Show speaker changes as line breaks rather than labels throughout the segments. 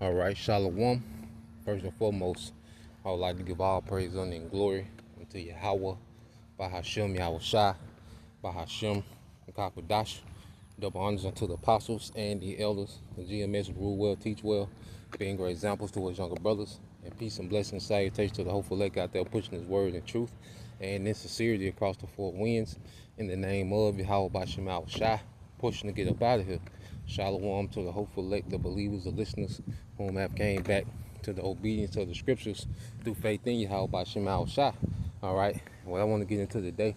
All right, Shalom. First and foremost, I would like to give all praise, honor, and glory unto Yahweh, Bahashem, Yahweh Shai, Bahashem, and Kakadash. Double honors unto the apostles and the elders, the GMS rule well, teach well, being great examples to his younger brothers. And peace and blessings, salutation to the hopeful lake out there pushing his word and truth and in sincerity across the four winds. In the name of Yahweh Bahashem, Yahweh Shai, pushing to get up out of here. Shalom to the hopeful elect, the believers, the listeners, whom have came back to the obedience of the scriptures through faith in Yahweh by Shema Shah. All right, what I want to get into today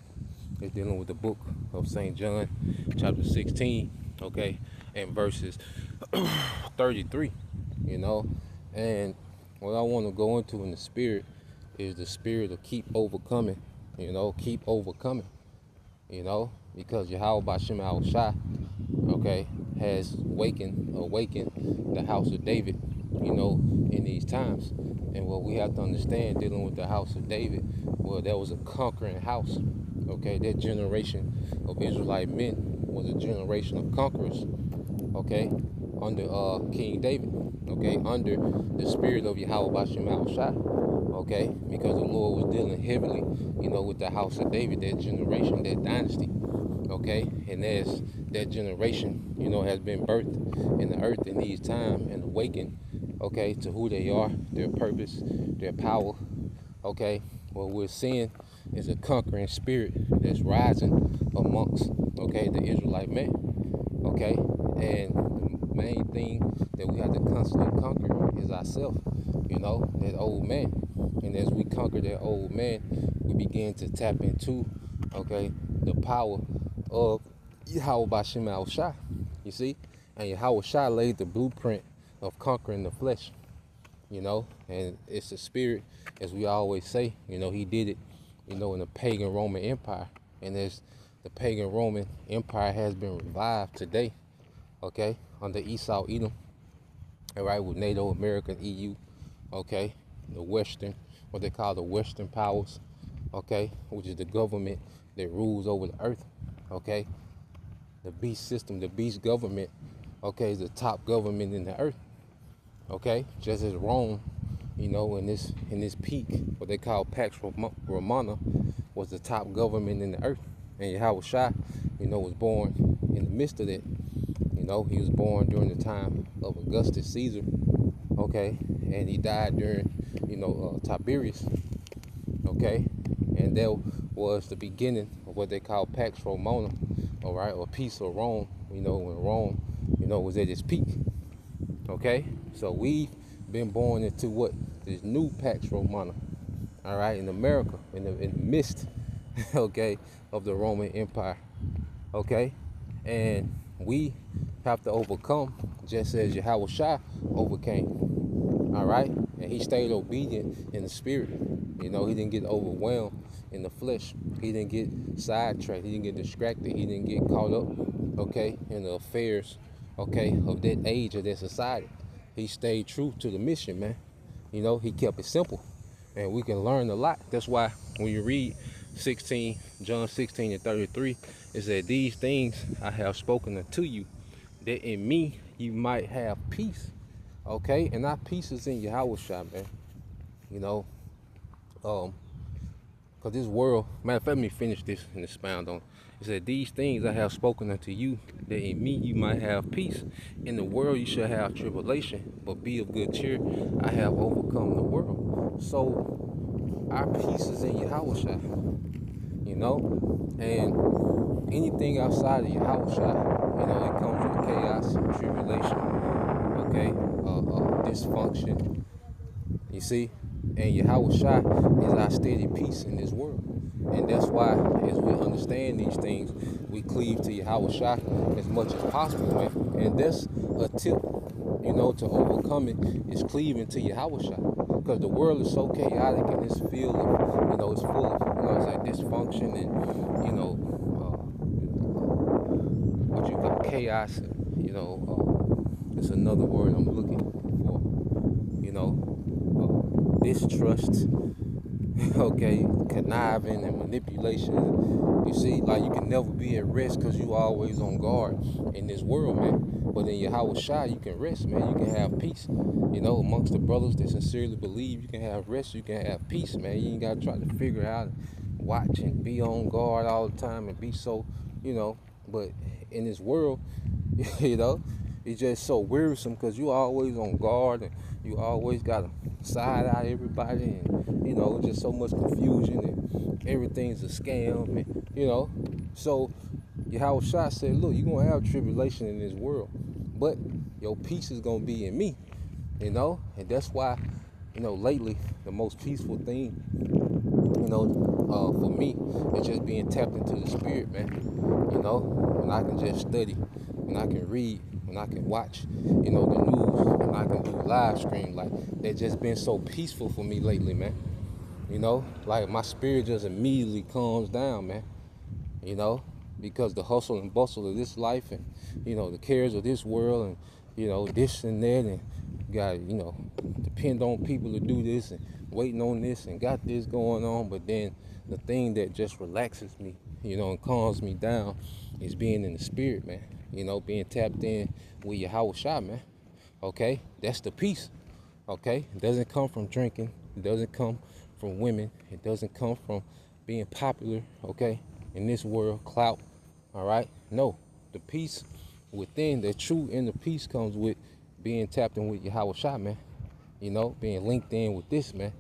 is dealing with the book of St. John, chapter 16, okay, and verses 33, and what I want to go into in the spirit is the spirit of keep overcoming, keep overcoming, because Yahweh by Shema Shah, okay, has awakened the house of David, in these times. And what we have to understand dealing with the house of David, well, there was a conquering house, okay? That generation of Israelite men was a generation of conquerors, okay, under King David, okay, under the spirit of Yahweh Bashem Shai, okay, because the Lord was dealing heavily, with the house of David, that generation, that dynasty, okay, and as that generation, has been birthed in the earth in these times and awakened, okay, to who they are, their purpose, their power, okay, what we're seeing is a conquering spirit that's rising amongst, okay, the Israelite man, okay, and the main thing that we have to constantly conquer is ourselves, that old man, and as we conquer that old man, we begin to tap into, okay, the power of Yahweh Bashem Al Shai, you see, and Yahweh Shai laid the blueprint of conquering the flesh, and it's a spirit, as we always say, he did it, in the pagan Roman Empire, and as the pagan Roman Empire has been revived today, okay, under Esau Edom, all right, with NATO, American, EU, okay, the Western, what they call the Western powers, okay, which is the government that rules over the earth, okay, the beast system, the beast government, okay, is the top government in the earth, okay, just as Rome, in this peak, what they call Pax Romana, was the top government in the earth, and Yahweh Shai, was born in the midst of that, he was born during the time of Augustus Caesar, okay, and he died during, Tiberius, okay, and that was the beginning of what they call Pax Romana, all right, or Peace of Rome, when Rome, was at its peak, okay, so we've been born into what this new Pax Romana, all right, in America, in the midst, okay, of the Roman Empire, okay, and we have to overcome just as Yahweh Shai overcame, all right, and he stayed obedient in the spirit, he didn't get overwhelmed in the flesh, he didn't get sidetracked, he didn't get distracted, he didn't get caught up, okay, in the affairs, okay, of that age, of that society. He stayed true to the mission, man. He kept it simple, and we can learn a lot. That's why when you read John 16 and 33, it said, these things I have spoken unto you, that in me you might have peace, okay? And our peace is in Yahweh Shai, man. Because this world, matter of fact, let me finish this and expound on it. It said, these things I have spoken unto you, that in me you might have peace. In the world you shall have tribulation, but be of good cheer. I have overcome the world. So our peace is in Yahweh Shai, and anything outside of Yahweh Shai, it comes with chaos, tribulation, okay, dysfunction, you see. And Yahweh Shai is our steady peace in this world. And that's why, as we understand these things, we cleave to Yahweh Shai as much as possible, man. And that's a tip, to overcome it, is cleaving to Yahweh Shai. Because the world is so chaotic and it's filled of, it's full of, it's like dysfunction and, what you call chaos. It's another word I'm looking for, distrust, okay, conniving and manipulation. You see, like, you can never be at rest because you always on guard in this world, man. But in Yahweh Shai, you can rest, man. You can have peace. You know, amongst the brothers that sincerely believe, you can have rest, you can have peace, man. You ain't got to try to figure out, watch, and be on guard all the time and be so, you know. But in this world, you know, it's just so wearisome because you always on guard and you always got to side eye everybody, and, you know, just so much confusion and everything's a scam, and, you know. So Yahweh Shai said, look, you're going to have tribulation in this world, but your peace is going to be in me, you know. And that's why, you know, lately the most peaceful thing, you know, for me is just being tapped into the spirit, man. You know, when I can just study, when I can read, when I can watch, you know, the news, when I can do live stream, like, that's just been so peaceful for me lately, man. You know, like my spirit just immediately calms down, man. You know, because the hustle and bustle of this life and, you know, the cares of this world and, you know, this and that, and you got, you know, depend on people to do this and waiting on this and got this going on. But then the thing that just relaxes me, you know, and calms me down is being in the spirit, man. You know, being tapped in with Yahweh Shai, man. Okay, that's the peace. Okay, it doesn't come from drinking. It doesn't come from women. It doesn't come from being popular. Okay, in this world, clout. All right, no, the peace within, the true inner peace comes with being tapped in with Yahweh Shai, man. You know, being linked in with this, man.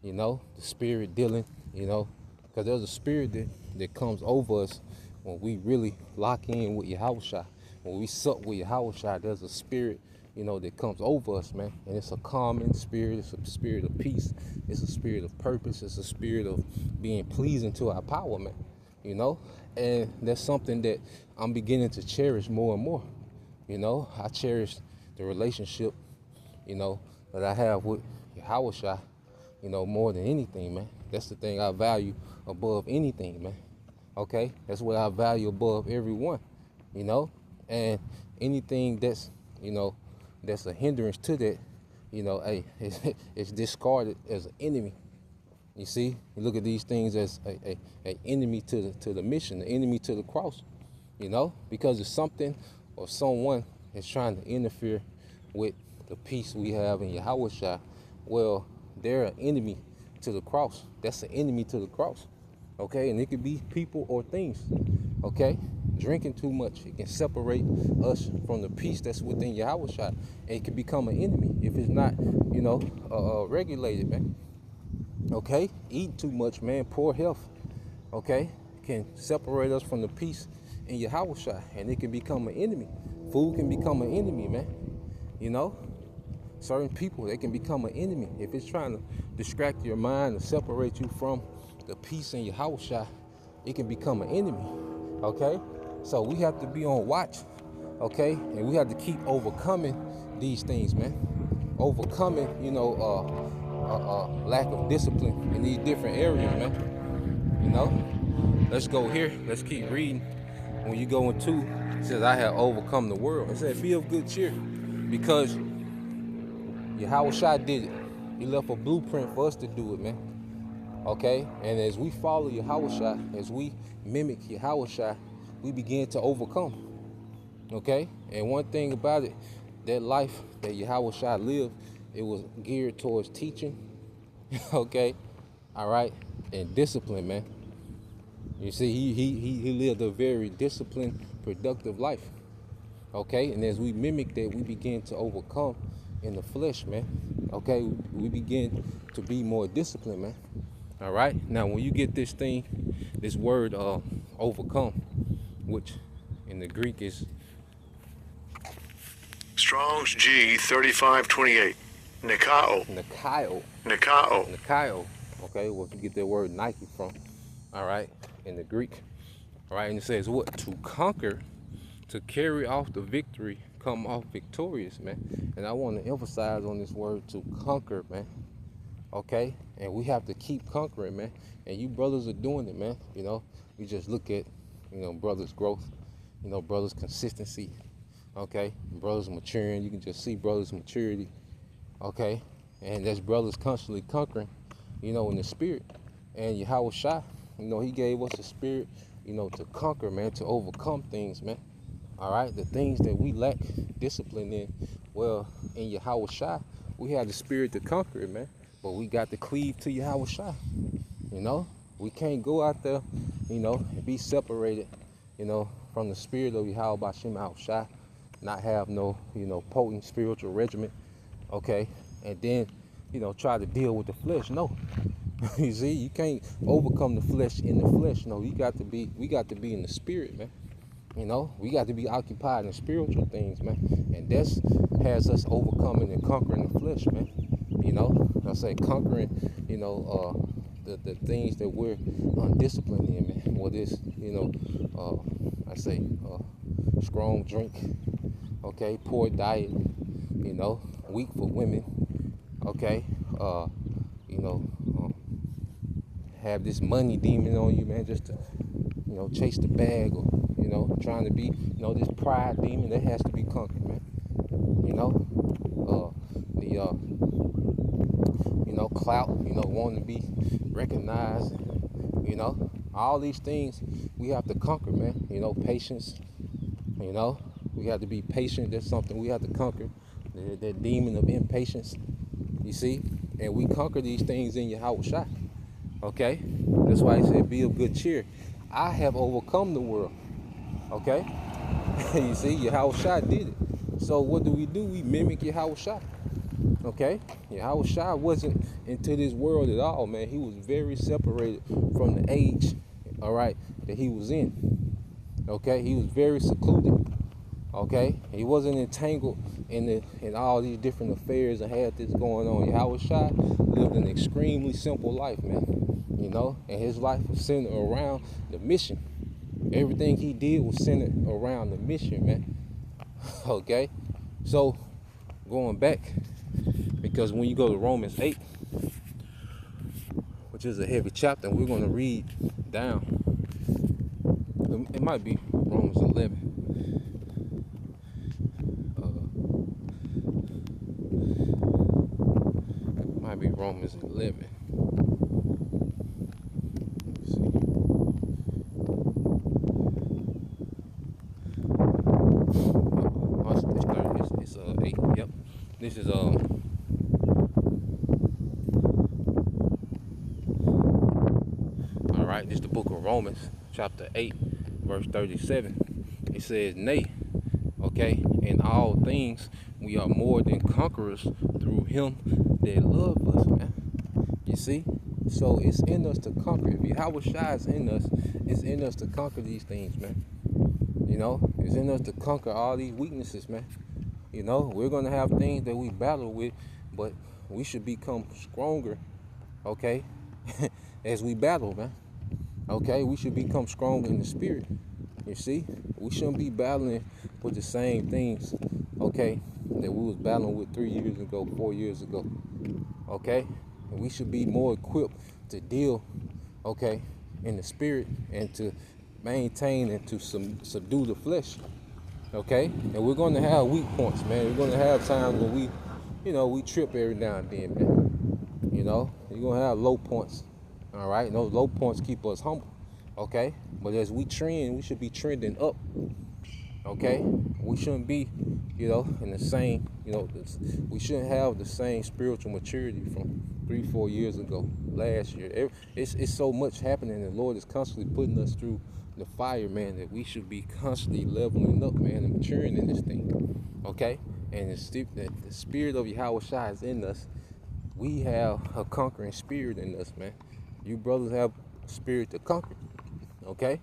You know, the spirit dealing. You know, because there's a spirit that comes over us when we really lock in with Yahweh Shai. When we sup with Yahweh Shai, there's a spirit, you know, that comes over us, man. And it's a calming spirit. It's a spirit of peace. It's a spirit of purpose. It's a spirit of being pleasing to our power, man. You know, and that's something that I'm beginning to cherish more and more. You know, I cherish the relationship, you know, that I have with Yahweh Shai, you know, more than anything, man. That's the thing I value above anything, man. Okay, that's what I value above everyone, you know. And anything that's, you know, that's a hindrance to that, you know, hey, it's discarded as an enemy. You see, you look at these things as a enemy to the mission, the enemy to the cross, you know, because it's something or someone is trying to interfere with the peace we have in Yahweh Shai. Well, they're an enemy to the cross. That's an enemy to the cross, okay? And it could be people or things, okay? Drinking too much, it can separate us from the peace that's within Yahweh Shai. And it can become an enemy if it's not, you know, regulated, man. Okay, eating too much, man, poor health, okay, can separate us from the peace in Yahweh Shai, and it can become an enemy. Food can become an enemy, man. You know, certain people, they can become an enemy. If it's trying to distract your mind and separate you from the peace in Yahweh Shai, it can become an enemy, okay? So we have to be on watch, okay? And we have to keep overcoming these things, man. Overcoming, you know, lack of discipline in these different areas, man. You know, let's go here. Let's keep reading. When you go into, it says, I have overcome the world. It said, be of good cheer, because Yahweh Shai did it. He left a blueprint for us to do it, man. Okay, and as we follow Yahweh Shai, as we mimic Yahweh Shai, we begin to overcome. Okay, and one thing about it, that life that Yahweh Shai lived, it was geared towards teaching, okay, all right, and discipline, man. You see, he lived a very disciplined, productive life, okay, and as we mimic that, we begin to overcome in the flesh, man, okay, we begin to be more disciplined, man, all right. Now, when you get this thing, this word overcome, which in the Greek is
Strong's G 3528. Nikao.
Nikao. Okay, well, if you get that word Nike from, all right, in the Greek, all right, and it says what? To conquer, to carry off the victory, come off victorious, man. And I want to emphasize on this word, to conquer, man. Okay, and we have to keep conquering, man. And you brothers are doing it, man. You know, we just look at, you know, brothers' growth, you know, brothers' consistency. Okay, brothers maturing. You can just see brothers' maturity. Okay, and that's brothers constantly conquering, you know, in the spirit. And Yahweh Shai, you know, he gave us a spirit, you know, to conquer, man, to overcome things, man. All right, the things that we lack discipline in, well, in Yahweh Shai, we have the spirit to conquer it, man. But we got to cleave to Yahweh Shai. You know, we can't go out there, and be separated, from the spirit of Yahweh Bashem Al Shai, not have no, potent spiritual regimen, okay, and then, try to deal with the flesh. No, you see, you can't overcome the flesh in the flesh. No, we got to be in the spirit, man. We got to be occupied in spiritual things, man. And that's has us overcoming and conquering the flesh, man. I say conquering, the things that we're undisciplined in, man. What is, I say strong drink, okay, poor diet, weak for women, okay, have this money demon on you, man, just to, chase the bag, or, trying to be, this pride demon that has to be conquered, man. Clout, wanting to be recognized, all these things we have to conquer, man. Patience, we have to be patient. That's something we have to conquer, that demon of impatience, you see, and we conquer these things in Yahweh Shai, okay? That's why he said, be of good cheer. I have overcome the world, okay? You see, Yahweh Shai did it. So what do? We mimic Yahweh Shai. Okay? Yahweh Shai wasn't into this world at all, man. He was very separated from the age, all right, that he was in. Okay? He was very secluded. Okay? He wasn't entangled in all these different affairs and had this going on. Yahweh Shai lived an extremely simple life, man. And his life was centered around the mission. Everything he did was centered around the mission, man. Okay? So, going back, because when you go to Romans 8, which is a heavy chapter, and we're going to read down. It might be Romans 11. It might be Romans 11. Let's see. It's 8. Yep. This is This is the book of Romans, chapter 8, verse 37. It says, nay, okay, in all things we are more than conquerors through him that loved us, man. You see? So it's in us to conquer. If Yahweh Shai is in us, it's in us to conquer these things, man. It's in us to conquer all these weaknesses, man. We're going to have things that we battle with, but we should become stronger, okay, as we battle, man. Okay, we should become stronger in the spirit. You see, we shouldn't be battling with the same things, okay, that we was battling with 3 years ago, 4 years ago. Okay, and we should be more equipped to deal, okay, in the spirit and to maintain and to subdue the flesh. Okay, and we're going to have weak points, man. We're going to have times when we trip every now and then, man. You're going to have low points. All right, and those low points keep us humble, okay? But as we trend, we should be trending up, okay? We shouldn't be, in the same, we shouldn't have the same spiritual maturity from 3-4 years ago, last year. It's so much happening, and the Lord is constantly putting us through the fire, man, that we should be constantly leveling up, man, and maturing in this thing, okay? And the spirit of Yahweh Shai is in us. We have a conquering spirit in us, man. You brothers have a spirit to conquer, okay?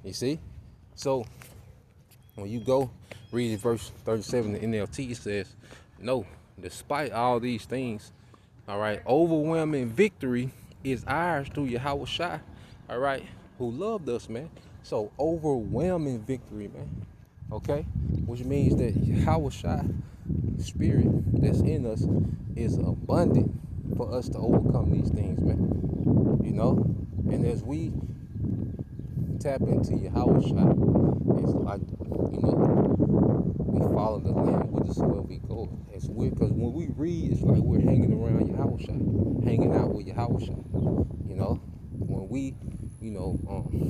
You see? So, when you go read verse 37 in the NLT, it says, no, despite all these things, all right, overwhelming victory is ours through Yahweh Shai, all right, who loved us, man. So, overwhelming victory, man, okay? Which means that Yahweh Shai spirit that's in us is abundant for us to overcome these things, man. And as we tap into Yahweh Shai, it's like, we follow the Lamb whithersoever we go. It's weird because when we read, it's like we're hanging around Yahweh Shai, hanging out with Yahweh Shai. When we,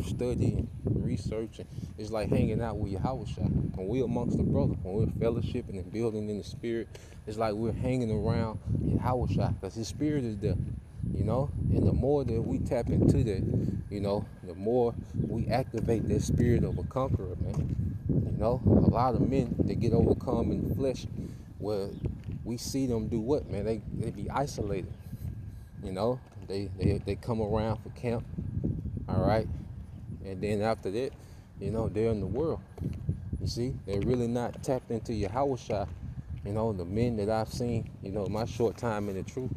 study and research, and it's like hanging out with Yahweh Shai. When we're amongst the brothers, when we're fellowshipping and building in the spirit, it's like we're hanging around Yahweh Shai, because his spirit is there, you know. And the more that we tap into that, you know, the more we activate that spirit of a conqueror, man. You know, a lot of men that get overcome in the flesh, well, we see them do what, man? They be isolated. You know, they come around for camp, all right, and then after that, you know, they're in the world. You see, they're really not tapped into Yahweh Shai. You know, the men that I've seen, you know, my short time in the truth,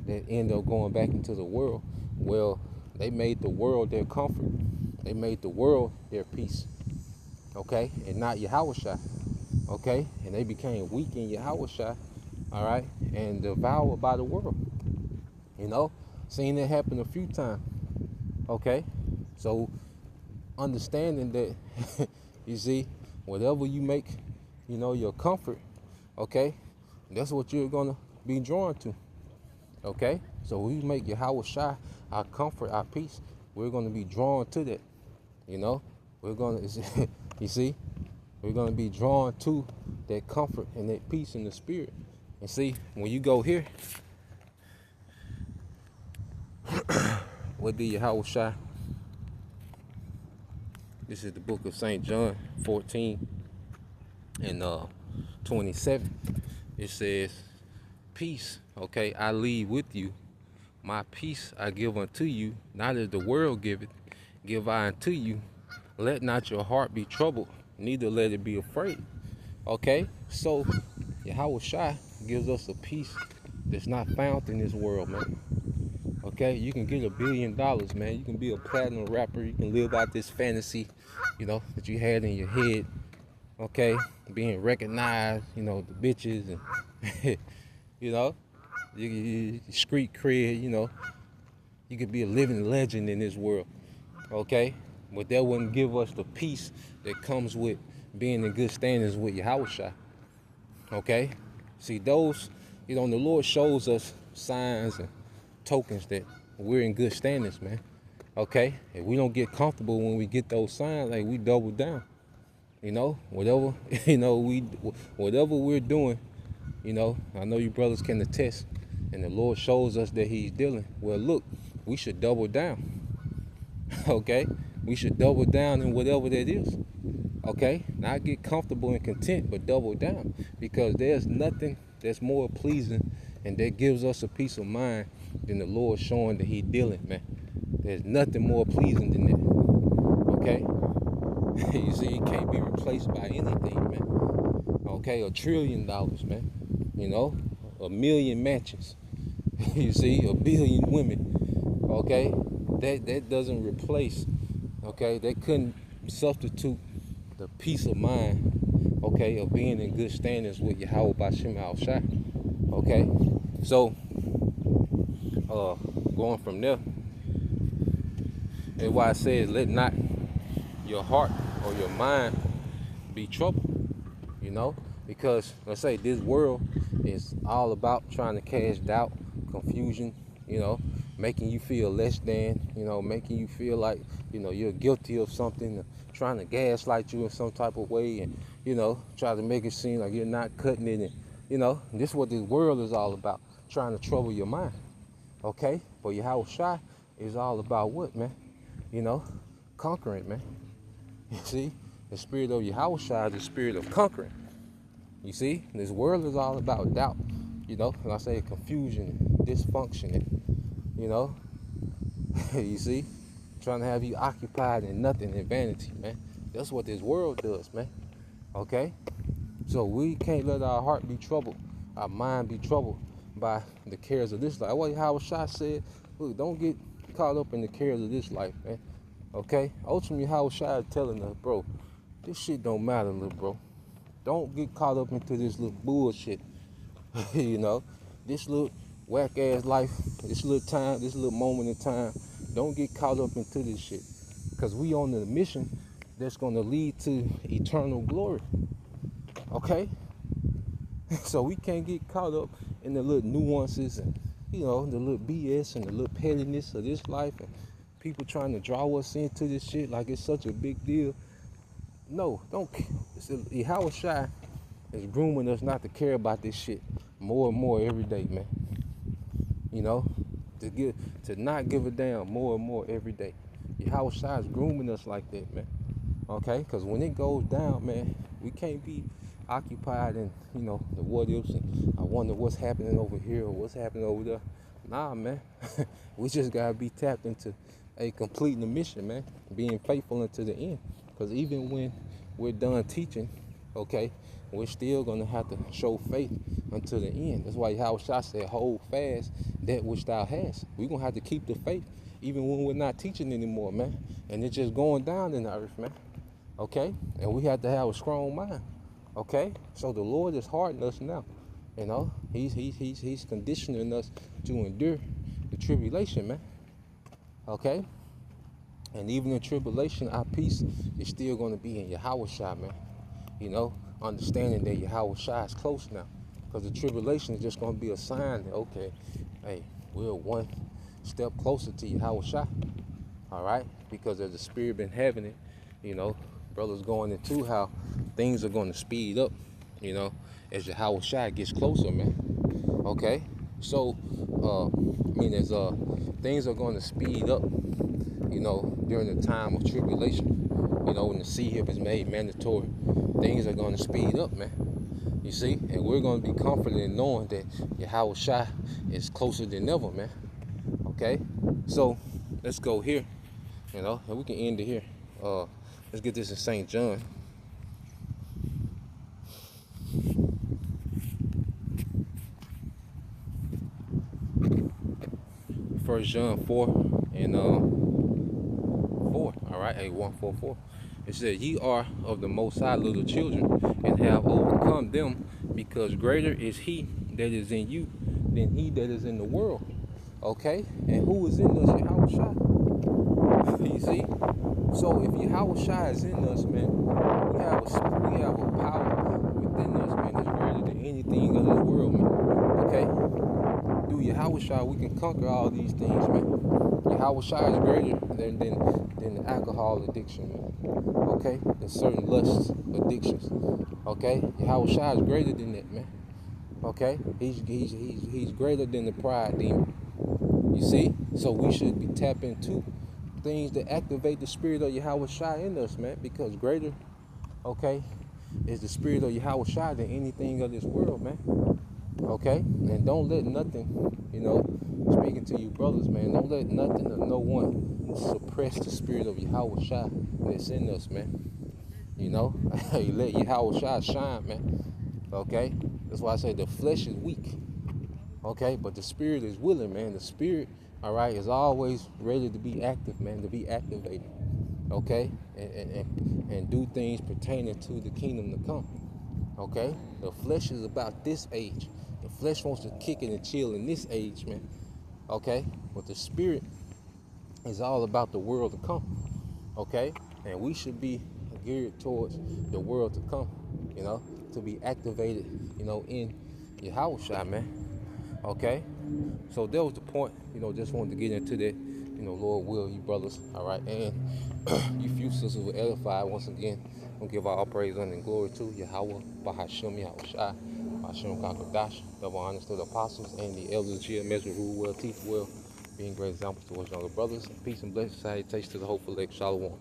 that end up going back into the world, well, they made the world their comfort. They made the world their peace, okay, and not Yahweh Shai, okay, and they became weak in Yahweh Shai, all right, and devoured by the world. You know, seen it happen a few times. Okay, so understanding that, you see, whatever you make, you know, your comfort, okay, that's what you're gonna be drawn to. Okay, so we make Yahweh Shai our comfort, our peace. We're gonna be drawn to that. You know, we're gonna, you see, we're gonna be drawn to that comfort and that peace in the spirit. And see, when you go here. What did Yahweh Shai? This is the book of St. John 14 and 27. It says, peace, okay, I leave with you. My peace I give unto you, not as the world giveth, give I unto you. Let not your heart be troubled, neither let it be afraid. Okay, so Yahweh Shai gives us a peace that's not found in this world, man. Okay, you can get $1 billion, man. You can be a platinum rapper. You can live out this fantasy, you know, that you had in your head. Okay, being recognized, you know, the bitches and, you know, you street cred, you know. You could be a living legend in this world. Okay, but that wouldn't give us the peace that comes with being in good standings with Yahweh Shai. Okay, see those, you know, the Lord shows us signs and tokens that we're in good standings, man. Okay, if we don't get comfortable when we get those signs, like, we double down. You know, whatever, you know, whatever we're doing, you know, I know you brothers can attest, and the Lord shows us that he's dealing. Well, look, we should double down. Okay, we should double down in whatever that is. Okay, not get comfortable and content, but double down, because there's nothing that's more pleasing and that gives us a peace of mind than the Lord showing that he's dealing, man. There's nothing more pleasing than that. Okay, you see, it can't be replaced by anything, man. Okay, $1 trillion, man. You know, 1 million matches. You see, 1 billion women. Okay, that doesn't replace. Okay, that couldn't substitute the peace of mind, okay, of being in good standings with Yahweh B'Shem Al-Shai. Okay, so going from there, that's why I said, let not your heart or your mind be troubled, you know, because let's say this world is all about trying to cast doubt, confusion, you know, making you feel less than, you know, making you feel like, you know, you're guilty of something, trying to gaslight you in some type of way, and, you know, try to make it seem like you're not cutting it. And, you know, this is what this world is all about, trying to trouble your mind. Okay, but Yahweh Shai is all about what, man? You know, conquering, man. You see, the spirit of Yahweh Shai is the spirit of conquering. You see, this world is all about doubt, you know, and I say confusion, dysfunction, and, you know, you see, trying to have you occupied in nothing, in vanity, man. That's what this world does, man. Okay, so we can't let our heart be troubled, our mind be troubled by the cares of this life. What Yahweh Shai said, look, don't get caught up in the cares of this life, man. Okay, ultimately Yahweh Shai is telling us, bro, this shit don't matter, little bro. Don't get caught up into this little bullshit. You know, this little whack ass life, this little time, this little moment in time. Don't get caught up into this shit, because we on the mission that's gonna lead to eternal glory. Okay, so we can't get caught up in the little nuances and, you know, the little BS and the little pettiness of this life, and people trying to draw us into this shit like it's such a big deal. No, don't. Yahweh Shai is grooming us not to care about this shit more and more every day, man. You know, to not give a damn more and more every day. Yahweh Shai is grooming us like that, man. Okay, because when it goes down, man, we can't be occupied in, the what ifs and I wonder what's happening over here or what's happening over there. Nah, man. We just gotta be tapped into completing the mission, man. Being faithful unto the end. Because even when we're done teaching, okay, we're still gonna have to show faith until the end. That's why Yahweh Shai said, hold fast that which thou hast. We're gonna have to keep the faith even when we're not teaching anymore, man. And it's just going down in the earth, man. Okay? And we have to have a strong mind. Okay? So the Lord is hardening us now. You know, he's conditioning us to endure the tribulation, man. Okay? And even in tribulation, our peace is still going to be in Yahweh Shai, man. You know, understanding that Yahweh Shai is close now. Because the tribulation is just going to be a sign that, okay, hey, we're one step closer to Yahweh Shai. All right? Because as the Spirit been having it, brothers going into how things are going to speed up, as Yahweh Shai gets closer, man. Okay? So, as things are going to speed up, during the time of tribulation, when the CHIP is made mandatory, things are going to speed up, man. You see? And we're going to be comforted in knowing that Yahweh Shai is closer than ever, man. Okay? So, let's go here, and we can end it here. Let's get this in St. John. First John 4 and 4. All right, 1:4. It says, ye are of the Most High little children, and have overcome them, because greater is he that is in you than he that is in the world. Okay? And who is in us? Yahweh Shai. You see? So if Yahweh Shai is in us, man, we have a power within us, man, that's greater than anything of this world, man. Okay? Through Yahweh Shai, we can conquer all these things, man. Yahweh Shai is greater than the alcohol addiction, man. Okay? Than certain lusts, addictions. Okay? Yahweh Shai is greater than that, man. Okay? He's greater than the pride demon. You see? So we should be tapping into things that activate the spirit of Yahweh Shai in us, man. Because greater, okay, is the spirit of Yahweh Shai than anything of this world, man. Okay? And don't let nothing, speaking to you brothers, man, don't let nothing or no one suppress the spirit of Yahweh Shai that's in us, man. You let Yahweh Shai shine, man. Okay? That's why I say the flesh is weak. Okay? But the spirit is willing, man. The spirit, all right, is always ready to be active, man, to be activated. Okay? And do things pertaining to the kingdom to come. Okay? The flesh is about this age. The flesh wants to kick it and chill in this age, man. Okay? But the spirit is all about the world to come. Okay? And we should be geared towards the world to come, to be activated, in Yahweh Shai, man. Okay? So that was the point, just wanted to get into that, Lord will, you brothers, all right? And you few sisters were edified once again. We'll give all praise and glory to Yahweh, Bahashem, Yahweh Shai, Bahashem Kakadash, double honors to the apostles and the elders here, measure, rule well, teach well, being great examples to us younger brothers. Peace and blessings, salutations to the hopeful elect. Shalom.